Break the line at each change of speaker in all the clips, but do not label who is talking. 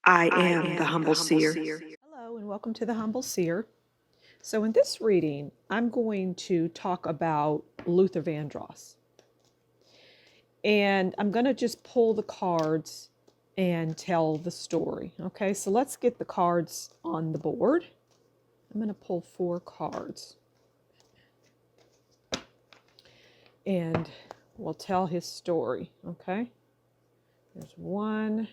I am the Humble Seer.
Hello, and welcome to the Humble Seer. So, in this reading, I'm going to talk about Luther Vandross. And I'm going to just pull the cards and tell the story. Okay, so let's get the cards on the board. I'm going to pull 4 cards. And we'll tell his story. Okay, there's 1,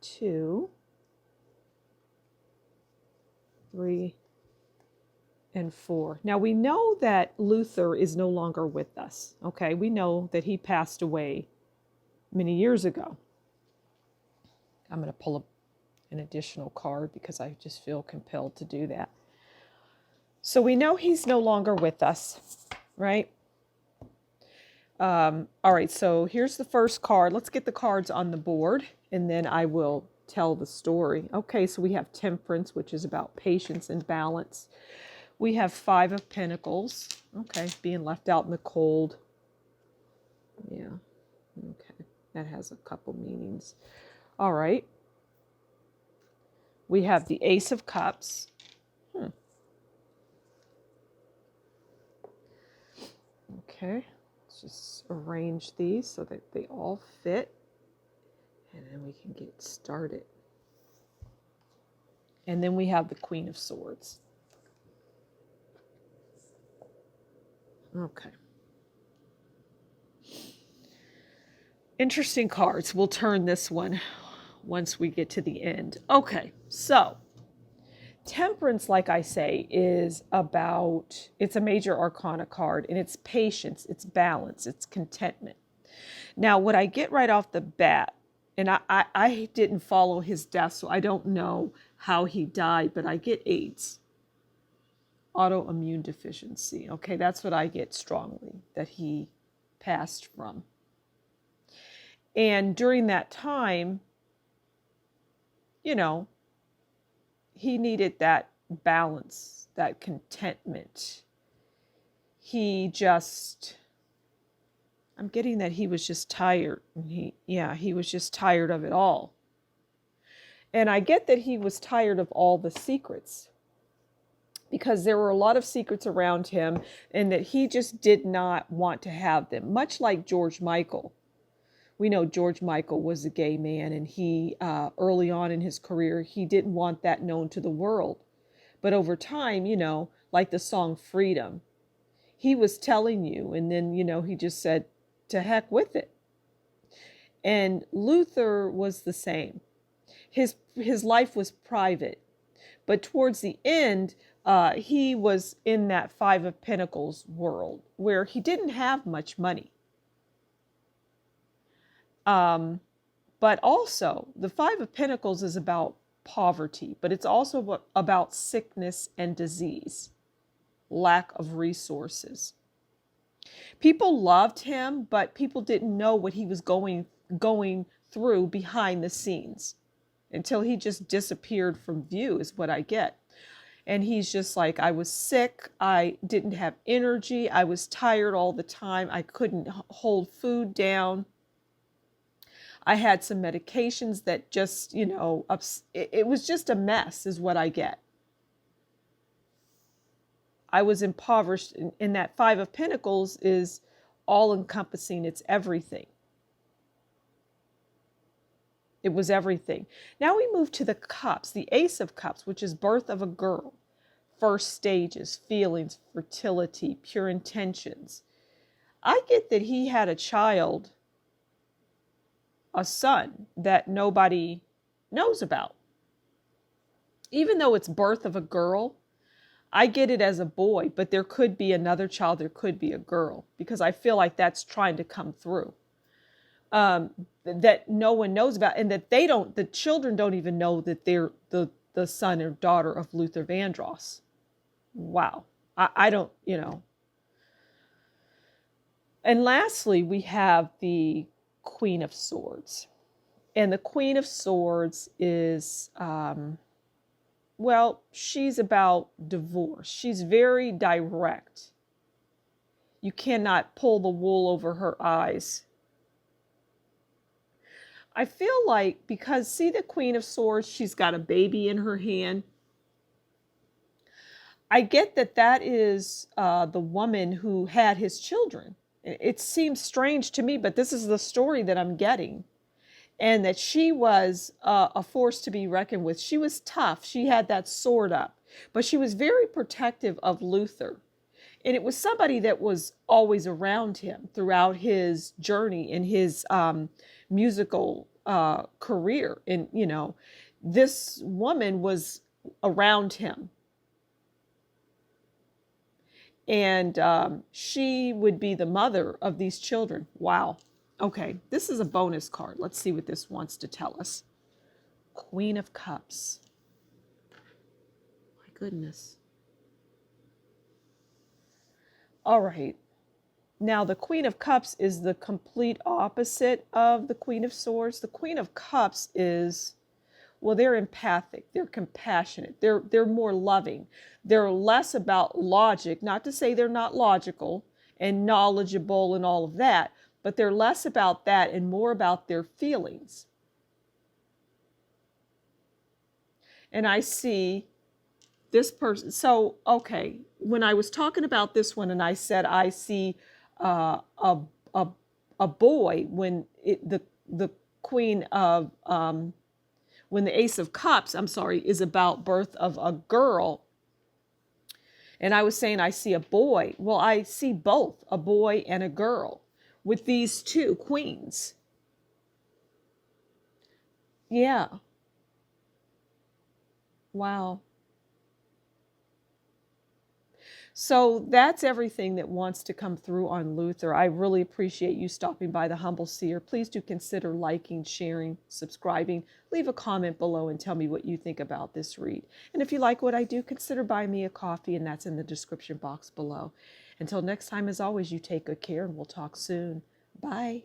2, 3, and 4. Now we know that Luther is no longer with us. Okay, we know that he passed away many years ago. I'm going to pull an additional card because I just feel compelled to do that. So we know he's no longer with us, right? All right, so here's the first card. Let's get the cards on the board and then I will tell the story. Okay, so we have Temperance, which is about patience and balance. We have 5 of Pentacles. Okay, being left out in the cold. Yeah, okay. That has a couple meanings. All right. We have the Ace of Cups. Okay, let's just arrange these so that they all fit. And then we can get started. And then we have the Queen of Swords. Okay. Interesting cards. We'll turn this one once we get to the end. Okay, so Temperance, like I say, is about, it's a major arcana card, and it's patience, it's balance, it's contentment. Now, what I get right off the bat, and I didn't follow his death, so I don't know how he died, but I get AIDS, autoimmune deficiency. Okay, that's what I get strongly, that he passed from. And during that time, you know, he needed that balance, that contentment. I'm getting that he was just tired. He was just tired of it all. And I get that he was tired of all the secrets because there were a lot of secrets around him and that he just did not want to have them, much like George Michael. We know George Michael was a gay man, and he, early on in his career, he didn't want that known to the world. But over time, like the song Freedom, he was telling you, and then, he just said, to heck with it. And Luther was the same. His life was private, but towards the end, he was in that 5 of Pentacles world where he didn't have much money. But also, the 5 of Pentacles is about poverty, but it's also about sickness and disease, lack of resources. People loved him, but people didn't know what he was going through behind the scenes until he just disappeared from view, is what I get. And he's just like, I was sick, I didn't have energy, I was tired all the time, I couldn't hold food down. I had some medications that just, it was just a mess, is what I get. I was impoverished, and that 5 of Pentacles is all encompassing. It's everything. It was everything. Now we move to the Cups, the Ace of Cups, which is birth of a girl, first stages, feelings, fertility, pure intentions. I get that he had a child, a son, that nobody knows about. Even though it's birth of a girl, I get it as a boy, but there could be another child, there could be a girl, because I feel like that's trying to come through. That no one knows about, and that the children don't even know that they're the son or daughter of Luther Vandross. Wow. I don't, And lastly, we have the Queen of Swords. And the Queen of Swords is, she's about divorce. She's very direct. You cannot pull the wool over her eyes. I feel like, because see the Queen of Swords, she's got a baby in her hand. I get that that is the woman who had his children. It seems strange to me, but this is the story that I'm getting. And that she was a force to be reckoned with. She was tough. She had that sword up, but she was very protective of Luther. And it was somebody that was always around him throughout his journey in his musical career. And, you know, this woman was around him. And she would be the mother of these children. Wow. Okay, this is a bonus card. Let's see what this wants to tell us. Queen of Cups. My goodness. All right. Now, the Queen of Cups is the complete opposite of the Queen of Swords. The Queen of Cups is, well, they're empathic, they're compassionate, they're more loving. They're less about logic, not to say they're not logical and knowledgeable and all of that, but they're less about that and more about their feelings. And I see this person. So, okay, when I was talking about this one and I said I see a boy when the Queen of when the Ace of Cups, I'm sorry, is about birth of a girl. And I was saying I see a boy. Well, I see both, a boy and a girl, with these two queens. Yeah. Wow. So that's everything that wants to come through on Luther. I really appreciate you stopping by the Humble Seer. Please do consider liking, sharing, subscribing. Leave a comment below and tell me what you think about this read. And if you like what I do, consider buying me a coffee, and that's in the description box below. Until next time, as always, you take good care, and we'll talk soon. Bye.